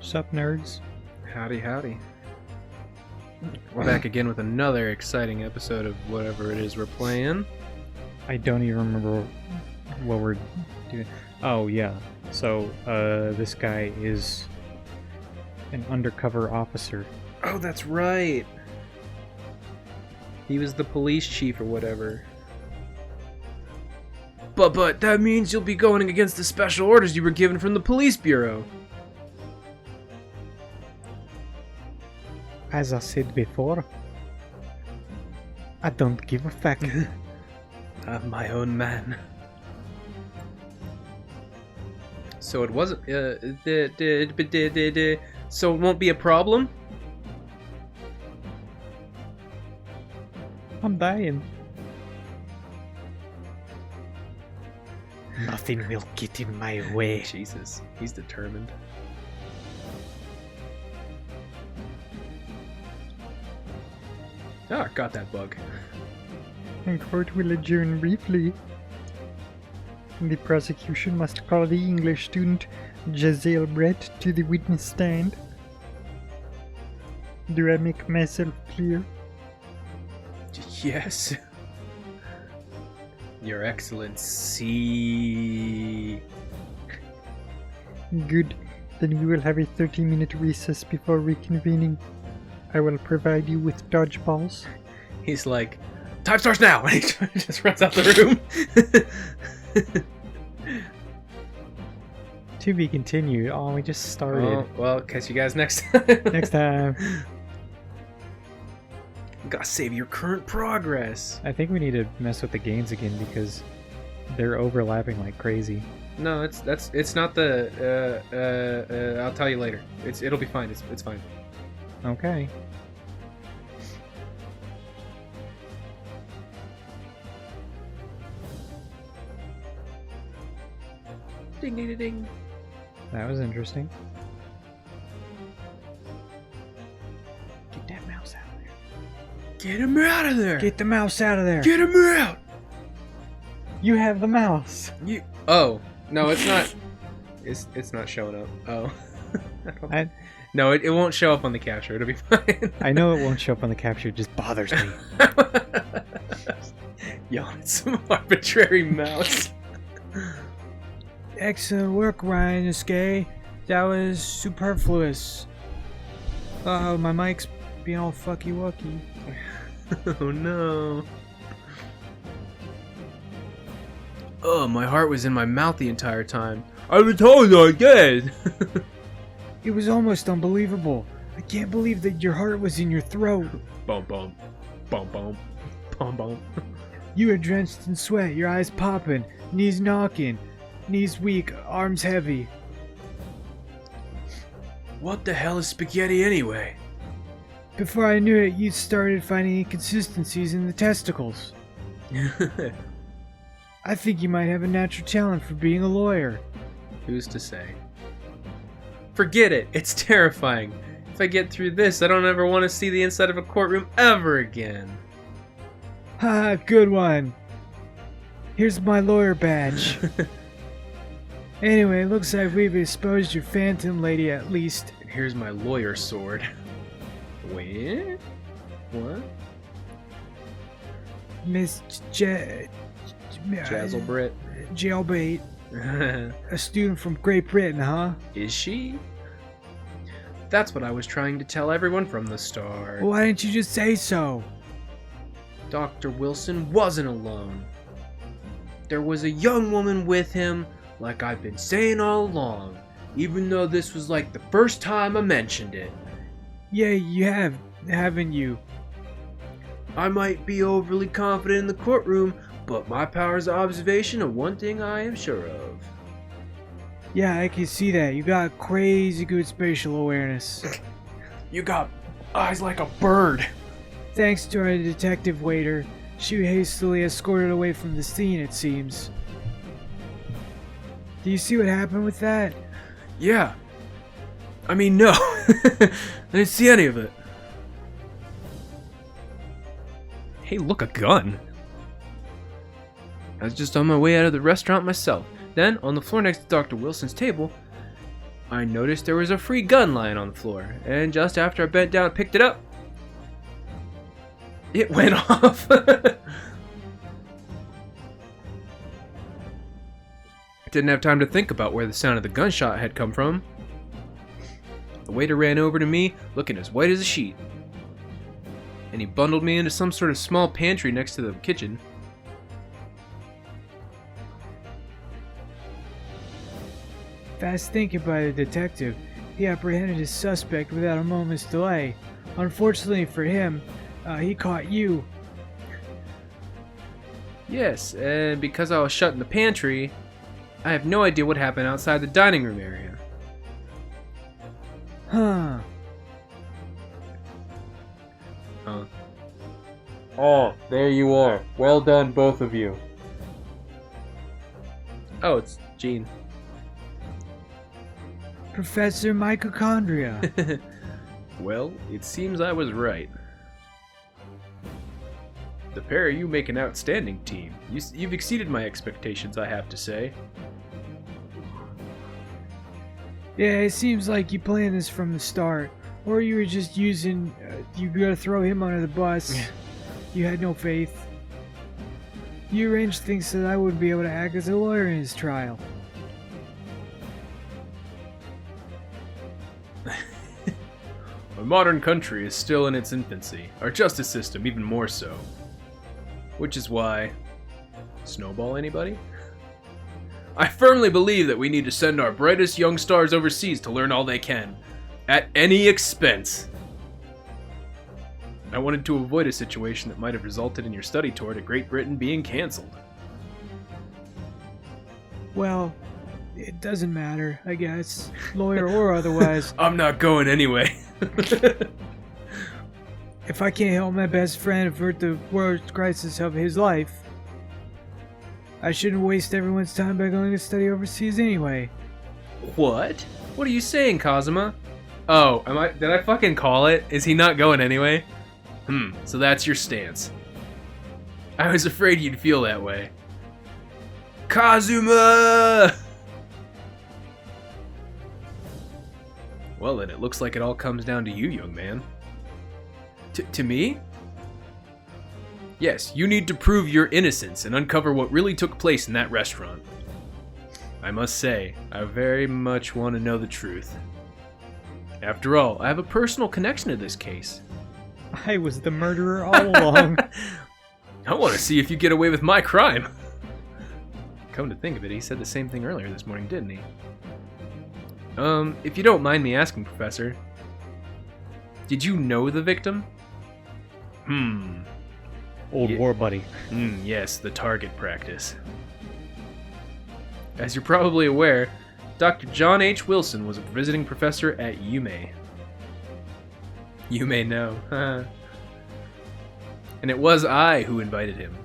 Sup, nerds? Howdy, howdy. We're back again with another exciting episode of whatever it is we're playing. I don't even remember what we're doing. Oh, yeah. So, this guy is an undercover officer. Oh, that's right. He was the police chief or whatever. But that means you'll be going against the special orders you were given from the police bureau. As I said before, I don't give a fuck. I'm my own man. So it wasn't. So it won't be a problem? I'm dying. Nothing will get in my way. Jesus, he's determined. Ah, got that bug. And court will adjourn briefly. The prosecution must call the English student Giselle Brett to the witness stand. Do I make myself clear? Yes. Your Excellency. Good. Then we will have a 30-minute recess before reconvening. I will provide you with dodgeballs. He's like, time starts now! And he just runs out the room. To be continued. Oh, we just started. Oh, well, catch you guys next time. Next time. Gotta save your current progress. I think we need to mess with the games again because they're overlapping like crazy. No, it's not the. I'll tell you later. It'll be fine. It's fine. Okay. Ding ding ding ding. That was interesting. Get that mouse out of there. Get him out of there! Get the mouse out of there. Get him out! You have the mouse. You. Oh no, it's not. It's not showing up. Oh. No, it won't show up on the capture. It'll be fine. I know it won't show up on the capture. It just bothers me. Yo, it's some arbitrary mouse. Excellent work, Ryan Iskay. That was superfluous. Uh-oh, my mic's being all fucky-wucky. Oh no. Oh, my heart was in my mouth the entire time. I was told I did. It was almost unbelievable. I can't believe that your heart was in your throat. Bum bum. Bum bum. Bum bum. You were drenched in sweat, your eyes popping, knees knocking, knees weak, arms heavy. What the hell is spaghetti anyway? Before I knew it, you started finding inconsistencies in the testicles. I think you might have a natural talent for being a lawyer. Who's to say? Forget it. It's terrifying. If I get through this, I don't ever want to see the inside of a courtroom ever again. Ha, good one. Here's my lawyer badge. Anyway, looks like we've exposed your phantom lady at least. And here's my lawyer sword. Wait? What? Miss Jazzlebrit. Jailbait. A student from Great Britain, huh? Is she? That's what I was trying to tell everyone from the start. Why didn't you just say so? Dr. Wilson wasn't alone. There was a young woman with him, like I've been saying all along, even though this was like the first time I mentioned it. Yeah, you have, haven't you? I might be overly confident in the courtroom, but my powers of observation are one thing I am sure of. Yeah, I can see that. You got crazy good spatial awareness. You got eyes like a bird. Thanks to our detective waiter, she hastily escorted away from the scene, it seems. Do you see what happened with that? Yeah. I mean, no. I didn't see any of it. Hey, look, a gun. I was just on my way out of the restaurant myself. Then, on the floor next to Dr. Wilson's table, I noticed there was a free gun lying on the floor, and just after I bent down and picked it up, it went off. Didn't have time to think about where the sound of the gunshot had come from. The waiter ran over to me, looking as white as a sheet, and he bundled me into some sort of small pantry next to the kitchen. Fast thinking by the detective, he apprehended his suspect without a moment's delay. Unfortunately for him, he caught you. Yes, and because I was shut in the pantry, I have no idea what happened outside the dining room area. Huh. Oh, there you are. Well done, both of you. Oh, it's Gene. Professor Mitochondria. Well, it seems I was right. The pair of you make an outstanding team. You've exceeded my expectations, I have to say. Yeah, it seems like you planned this from the start. Or you were just using... you gotta throw him under the bus. You had no faith. You arranged things so that I wouldn't be able to act as a lawyer in his trial. Our modern country is still in its infancy. Our justice system even more so. Which is why... Snowball anybody? I firmly believe that we need to send our brightest young stars overseas to learn all they can. At any expense. I wanted to avoid a situation that might have resulted in your study tour to Great Britain being cancelled. Well, it doesn't matter, I guess. Lawyer or otherwise. I'm not going anyway. If I can't help my best friend avert the worst crisis of his life, I shouldn't waste everyone's time by going to study overseas anyway. What? What are you saying, Kazuma? Oh, did I fucking call it? Is he not going anyway? So that's your stance. I was afraid you'd feel that way. Kazuma! Well then, it looks like it all comes down to you, young man. To me? Yes, you need to prove your innocence and uncover what really took place in that restaurant. I must say, I very much want to know the truth. After all, I have a personal connection to this case. I was the murderer all along. I want to see if you get away with my crime. Come to think of it, he said the same thing earlier this morning, didn't he? If you don't mind me asking, Professor, did you know the victim? Old war buddy. Yes, the target practice. As you're probably aware, Dr. John H. Wilson was a visiting professor at UMA. You may know. And it was I who invited him.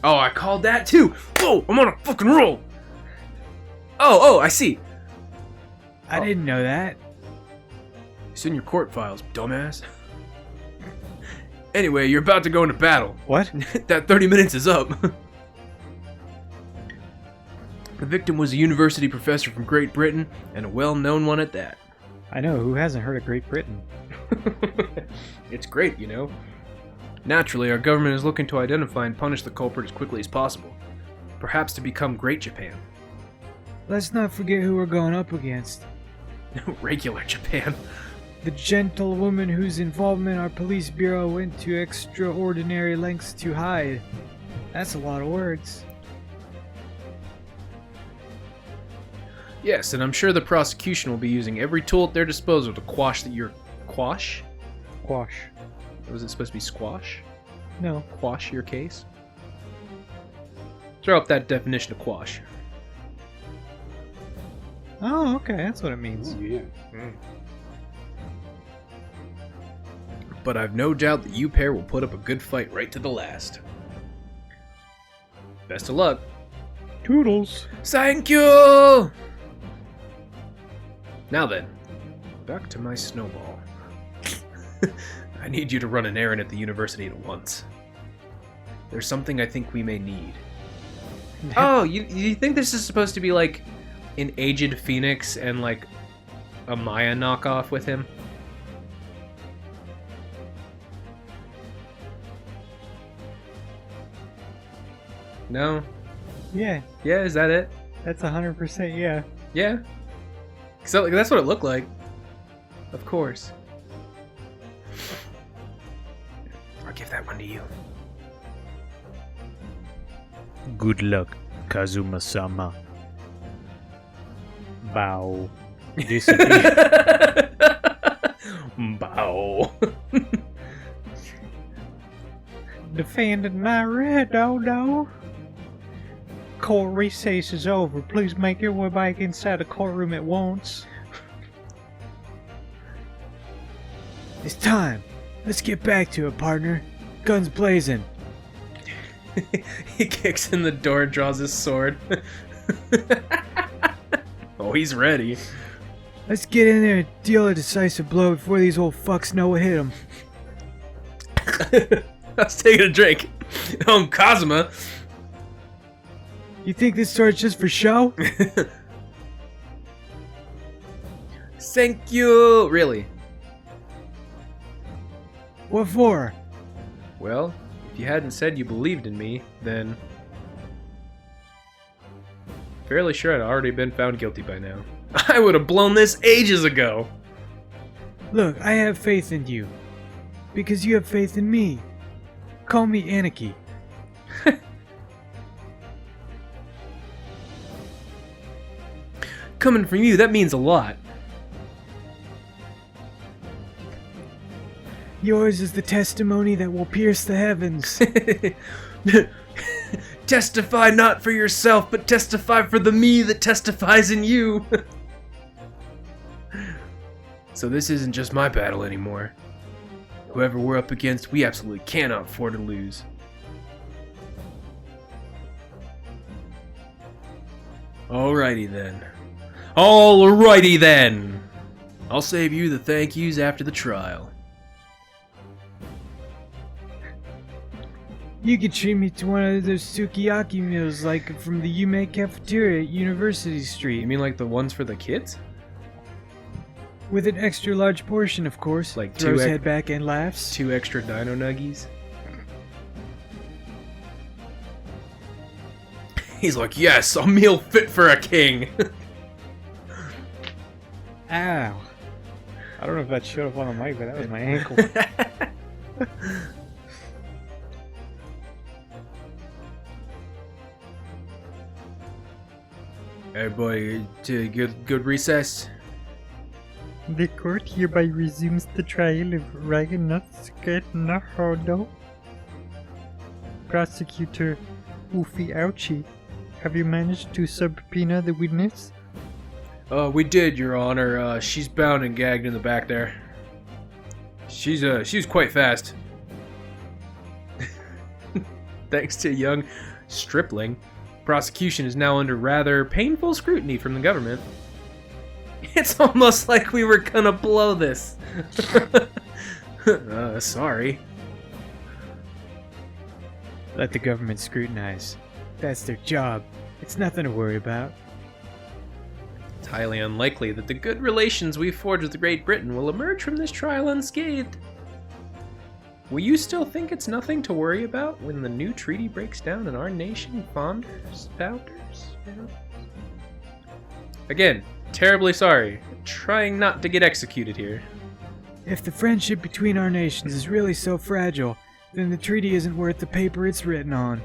Oh, I called that too! Oh, I'm on a fucking roll! Oh, I see. I didn't know that. It's in your court files, dumbass. Anyway, you're about to go into battle. What? That 30 minutes is up. The victim was a university professor from Great Britain, and a well-known one at that. I know, who hasn't heard of Great Britain? It's great, you know. Naturally, our government is looking to identify and punish the culprit as quickly as possible. Perhaps to become Great Japan. Let's not forget who we're going up against. Regular Japan. The gentlewoman whose involvement our police bureau went to extraordinary lengths to hide. That's a lot of words. Yes, and I'm sure the prosecution will be using every tool at their disposal to quash Quash? Quash. Was it supposed to be squash? No. Quash your case? Throw up that definition of quash. Oh, okay, that's what it means. Yeah. But I've no doubt that you pair will put up a good fight right to the last. Best of luck. Toodles. Thank you! Now then, back to my snowball. I need you to run an errand at the university at once. There's something I think we may need. Oh, you think this is supposed to be like an aged phoenix and like a Maya knockoff with him? No? Yeah, Yeah, is that it? that's 100% yeah. Yeah. So that's what it looked like. Of course. I'll give that one to you. Good luck, Kazuma-sama. Bow. Disappear. Bow. Defending my red dodo. Court recess is over. Please make your way back inside the courtroom at once. It's time. Let's get back to it, partner. Guns blazing. He kicks in the door and draws his sword. Oh, he's ready. Let's get in there and deal a decisive blow before these old fucks know what hit them. I was taking a drink. Kazuma. You think this sword's just for show? Thank you. Really? What for? Well, if you hadn't said you believed in me, then... fairly sure I'd already been found guilty by now. I would have blown this ages ago. Look, I have faith in you. Because you have faith in me. Call me Anarchy. Coming from you, that means a lot. Yours is the testimony that will pierce the heavens. Testify not for yourself, but testify for the me that testifies in you. So this isn't just my battle anymore. Whoever we're up against, we absolutely cannot afford to lose. Alrighty then. Alrighty then! I'll save you the thank yous after the trial. You could treat me to one of those sukiyaki meals like from the Yume cafeteria at University You Street. mean like the ones for the kids? With an extra large portion, of course. Like Throws two head back and laughs. 2 extra dino nuggies? He's like, yes, a meal fit for a king! Ow. I don't know if that showed up on the mic, but that was my ankle. Everybody, good recess? The court hereby resumes the trial of Raganatsuka Nahodo. Prosecutor Ufi Ouchi, have you managed to subpoena the witness? We did, Your Honor. She's bound and gagged in the back there. She was quite fast. Thanks to a young stripling, prosecution is now under rather painful scrutiny from the government. It's almost like we were gonna blow this. Sorry. Let the government scrutinize. That's their job. It's nothing to worry about. It's highly unlikely that the good relations we've forged with Great Britain will emerge from this trial unscathed. Will you still think it's nothing to worry about when the new treaty breaks down and our nation founders? Again, terribly sorry. Trying not to get executed here. If the friendship between our nations is really so fragile, then the treaty isn't worth the paper it's written on.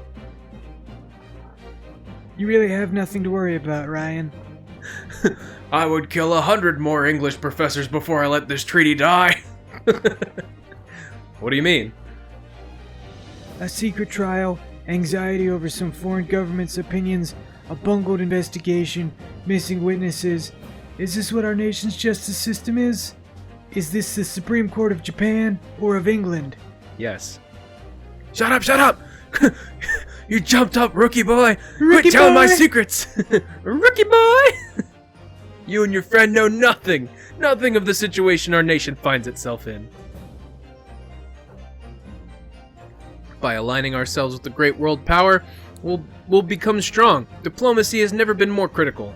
You really have nothing to worry about, Ryan. I would kill 100 more English professors before I let this treaty die. What do you mean? A secret trial, anxiety over some foreign government's opinions, a bungled investigation, missing witnesses. Is this what our nation's justice system is? Is this the Supreme Court of Japan or of England? Yes. Shut up, shut up! You jumped up, rookie boy! Rookie Quit telling my boy! secrets! Rookie boy! You and your friend know nothing of the situation our nation finds itself in. By aligning ourselves with the great world power, we'll become strong. Diplomacy has never been more critical.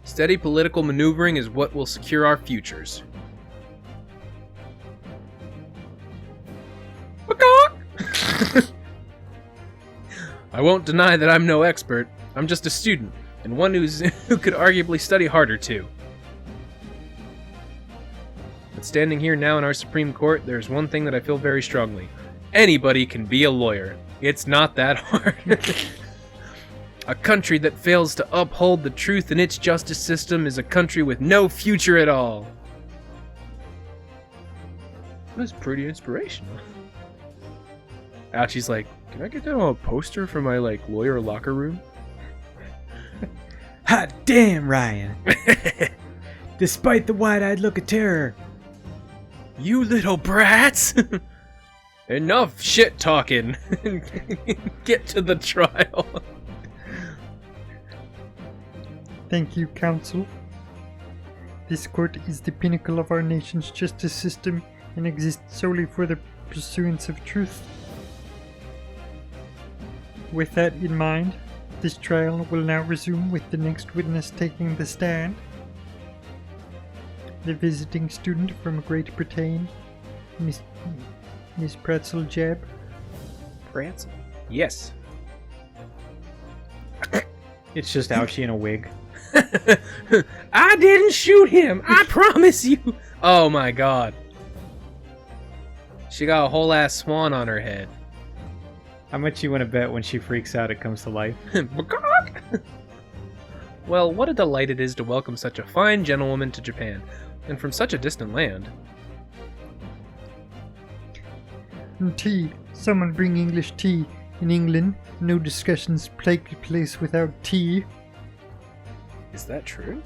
Steady political maneuvering is what will secure our futures. I won't deny that I'm no expert. I'm just a student, and one who could arguably study harder too. But standing here now in our Supreme Court, there's one thing that I feel very strongly. Anybody can be a lawyer. It's not that hard. A country that fails to uphold the truth in its justice system is a country with no future at all. That's pretty inspirational. Ouchie's like, can I get that on a poster for my, lawyer locker room? Hot damn, Ryan. Despite the wide-eyed look of terror. You little brats! Enough shit talking. Get to the trial. Thank you, Counsel. This court is the pinnacle of our nation's justice system and exists solely for the pursuance of truth. With that in mind, this trial will now resume with the next witness taking the stand. The visiting student from Great Britain, Miss Pretzel Jeb. Pretzel? Yes. It's just Ouchie in a wig. I didn't shoot him, I promise you. Oh my god. She got a whole ass swan on her head. How much you want to bet when she freaks out it comes to life? Well, what a delight it is to welcome such a fine gentlewoman to Japan, and from such a distant land. Tea. Someone bring English tea. In England, no discussions take place without tea. Is that true?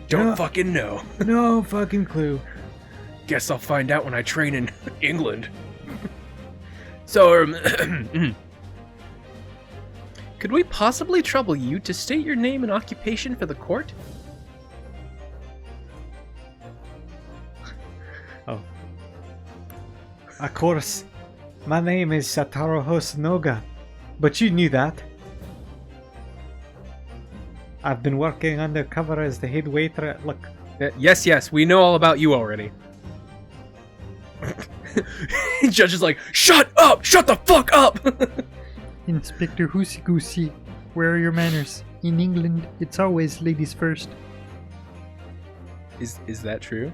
Don't No. fucking know. No fucking clue. Guess I'll find out when I train in England. So, could we possibly trouble you to state your name and occupation for the court? Oh. Of course. My name is Satoru Hosonoga, but you knew that. I've been working undercover as the head waiter at Look. Yes, we know all about you already. Judge is like, shut up! Shut the fuck up! Inspector Hoosey Goosey, where are your manners? In England, it's always ladies first. Is that true?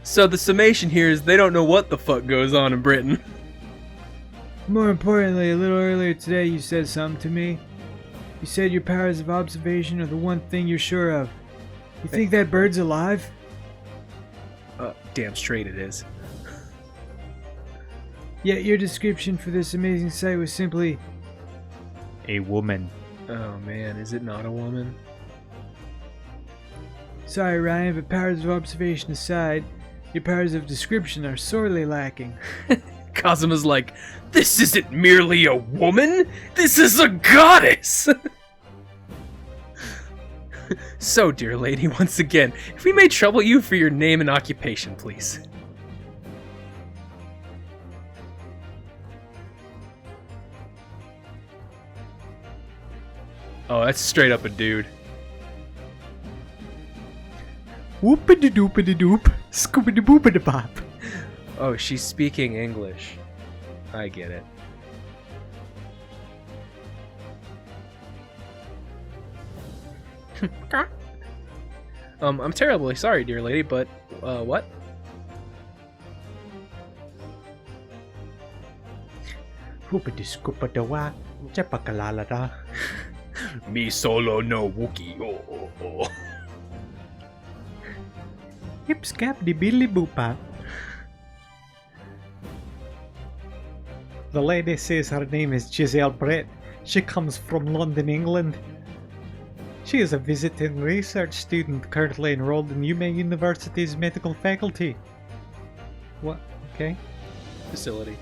So the summation here is they don't know what the fuck goes on in Britain. More importantly, a little earlier today you said something to me. You said your powers of observation are the one thing you're sure of. You think that bird's alive? Damn straight it is. Yet your description for this amazing sight was simply... A woman. Oh man, is it not a woman? Sorry, Ryan, but powers of observation aside, your powers of description are sorely lacking. Kazuma's like, this isn't merely a woman, this is a goddess! So, dear lady, once again, if we may trouble you for your name and occupation, please. Oh, that's straight up a dude. Whoopity doopity doop, scoopity boopity bop. Oh, she's speaking English. I get it. I'm terribly sorry, dear lady, but, what? Hoopity scoopity wah, chapakalala da. Me solo no Wookie. Oh. Hip scap di billy boopa. The lady says her name is Giselle Brett. She comes from London, England. She is a visiting research student currently enrolled in UMA University's medical faculty. What? Okay. Facility.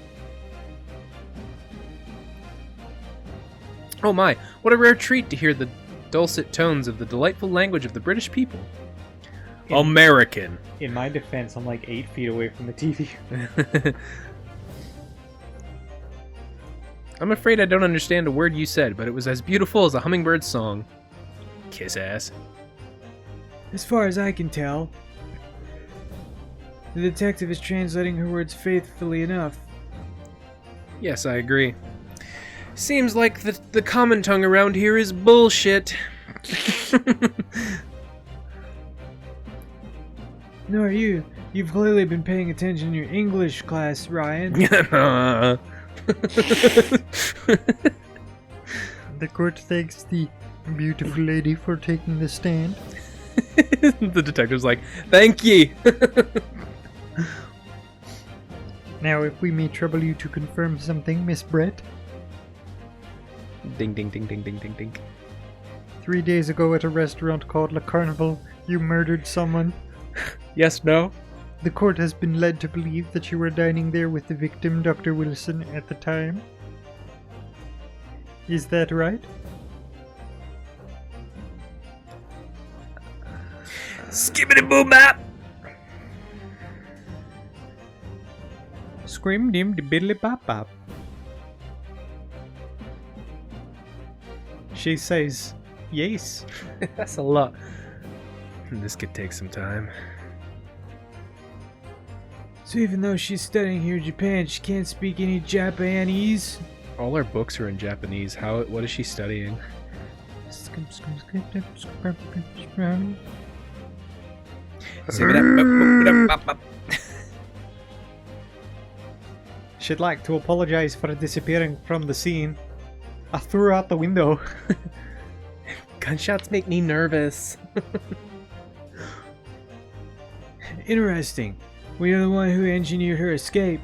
Oh my, what a rare treat to hear the dulcet tones of the delightful language of the British people. American. In my defense, I'm like 8 feet away from the TV. I'm afraid I don't understand a word you said, but it was as beautiful as a hummingbird's song. Kiss ass. As far as I can tell, the detective is translating her words faithfully enough. Yes, I agree. Seems like the common tongue around here is bullshit. Nor you. You've clearly been paying attention in your English class, Ryan. The court thanks the beautiful lady for taking the stand. The detective's like, thank ye. Now, if we may trouble you to confirm something, Miss Brett. Ding, ding, ding, ding, ding, ding, ding. 3 days ago at a restaurant called Le Carnival, you murdered someone. Yes, no? The court has been led to believe that you were dining there with the victim, Dr. Wilson, at the time. Is that right? Skibbity boom bap! Scream dim de biddly bop bop. She says, yes. That's a lot. This could take some time. So even though she's studying here in Japan, she can't speak any Japanese? All her books are in Japanese. What is she studying? She'd like to apologize for disappearing from the scene. I threw her out the window. Gunshots make me nervous. Interesting. We are the one who engineered her escape.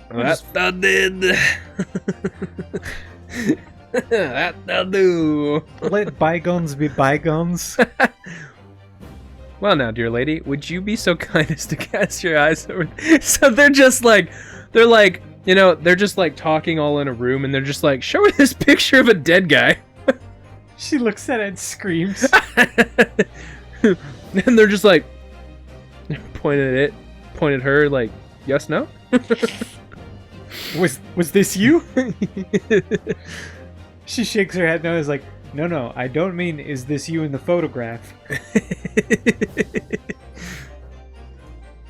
That I did. That I do. Let bygones be bygones. Well now, dear lady, would you be so kind as to cast your eyes over... So they're just like, you know, they're just like talking all in a room and they're just like, show her this picture of a dead guy. She looks at it and screams. And they're just like, point at her like, yes, no? Was this you? She shakes her head no, is like, no, I don't mean is this you in the photograph.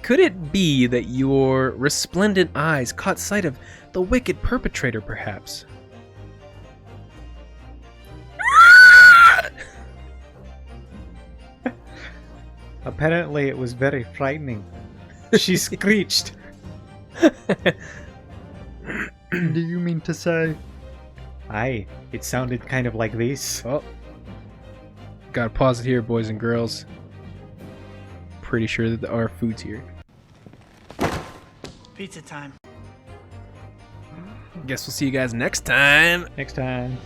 Could it be that your resplendent eyes caught sight of the wicked perpetrator, perhaps? Apparently it was very frightening. She screeched. Do you mean to say? Aye, it sounded kind of like this. Oh. Gotta pause it here, boys and girls. Pretty sure that our food's here. Pizza time. Guess we'll see you guys next time. Next time.